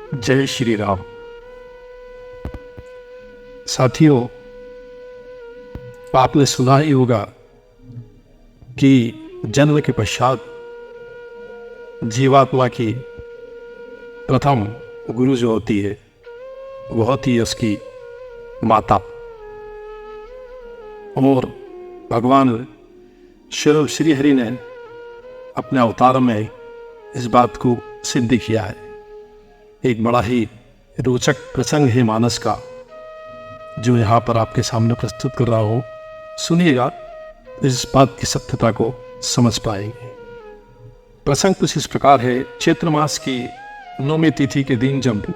जय श्री राम। साथियों, आपने सुना ही होगा कि जन्म के पश्चात जीवात्मा की प्रथम गुरु जो होती है वह होती है उसकी माता। और भगवान श्री हरि ने अपने अवतार में इस बात को सिद्ध किया है। एक बड़ा ही रोचक प्रसंग है मानस का, जो यहाँ पर आपके सामने प्रस्तुत कर रहा हूँ। सुनिएगा, इस बात की सत्यता को समझ पाएंगे। प्रसंग कुछ इस प्रकार है। चैत्र मास की 9वीं तिथि के दिन जब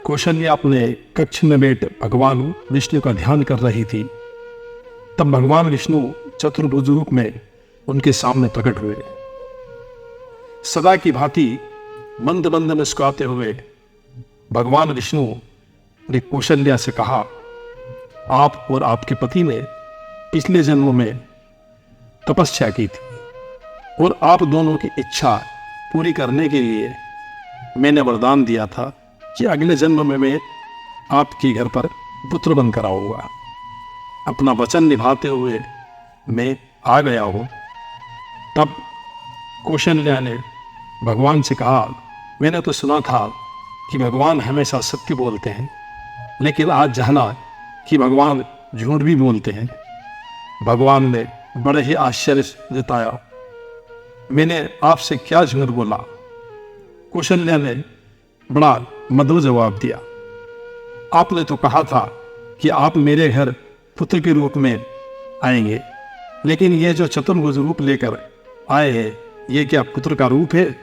कौशल्या अपने कक्ष में बैठ भगवान विष्णु का ध्यान कर रही थी, तब भगवान विष्णु चतुर्भुज रूप में उनके सामने प्रकट हुए। सदा की भांति मंद मंद मुस्कुराते हुए भगवान विष्णु ने कौशल्या से कहा, आप और आपके पति ने पिछले जन्म में तपस्या की थी और आप दोनों की इच्छा पूरी करने के लिए मैंने वरदान दिया था कि अगले जन्म में मैं आपके घर पर पुत्र बनकर आऊंगा। अपना वचन निभाते हुए मैं आ गया हूं। तब कौशल्या ने भगवान से कहा, मैंने तो सुना था कि भगवान हमेशा सत्य बोलते हैं, लेकिन आज जाना कि भगवान झूठ भी बोलते हैं। भगवान ने बड़े ही आश्चर्य जताया, मैंने आपसे क्या झूठ बोला? कौशल्या ने बड़ा मधुर जवाब दिया, आपने तो कहा था कि आप मेरे घर पुत्र के रूप में आएंगे, लेकिन ये जो चतुर्भुज रूप लेकर आए हैं, ये क्या पुत्र का रूप है?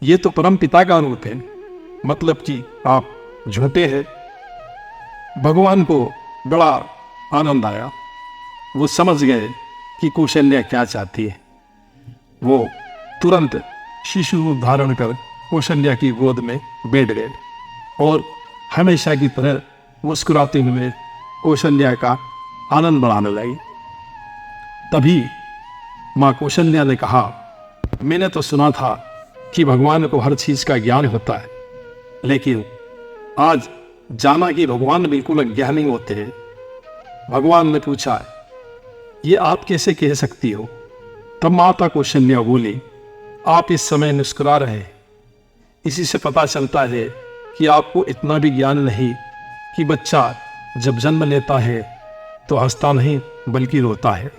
ये तो परम पिता का रूप है, मतलब कि आप झूठे हैं। भगवान को बड़ा आनंद आया। वो समझ गए कि कौशल्या क्या चाहती है। वो तुरंत शिशु रूप धारण कर कौशल्या की गोद में बैठ गए और हमेशा की तरह मुस्कुराते हुए कौशल्या का आनंद बढ़ाने लगी। तभी माँ कौशल्या ने कहा, मैंने तो सुना था कि भगवान को हर चीज का ज्ञान होता है, लेकिन आज जाना कि भगवान बिल्कुल अज्ञानी होते हैं। भगवान ने पूछा, ये आप कैसे कह सकती हो? तब माता कौशल्या बोली, आप इस समय मुस्कुरा रहे हैं, इसी से पता चलता है कि आपको इतना भी ज्ञान नहीं कि बच्चा जब जन्म लेता है तो हंसता नहीं बल्कि रोता है।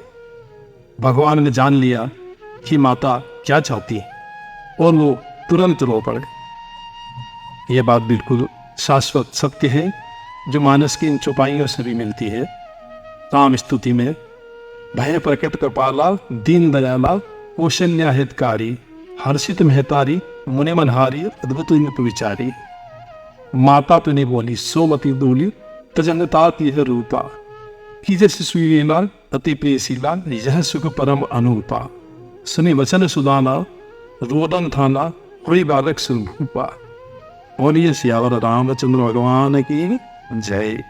भगवान ने जान लिया कि माता क्या चाहती है और वो तुरंत रो पड़े। यह बात बिल्कुल शाश्वत सत्य है, जो मानस की इन चौपाइयों से भी मिलती है। राम स्तुति में, भय प्रकट कृपाला दीन दयाला कौशल्या हितकारी हर्षित महतारी मुनि मनहारी अद्भुत विचारी। माता तो नहीं बोली सोमति डोली तजंगता तीह रूपा कीजे शिशुला अति प्रेसीला यह सुख परम अनुपा सुनि वचन सुदाना रोदन थाना हुई बालक सुरूपा। बोलिए सियावर रामचंद्र भगवान की जय।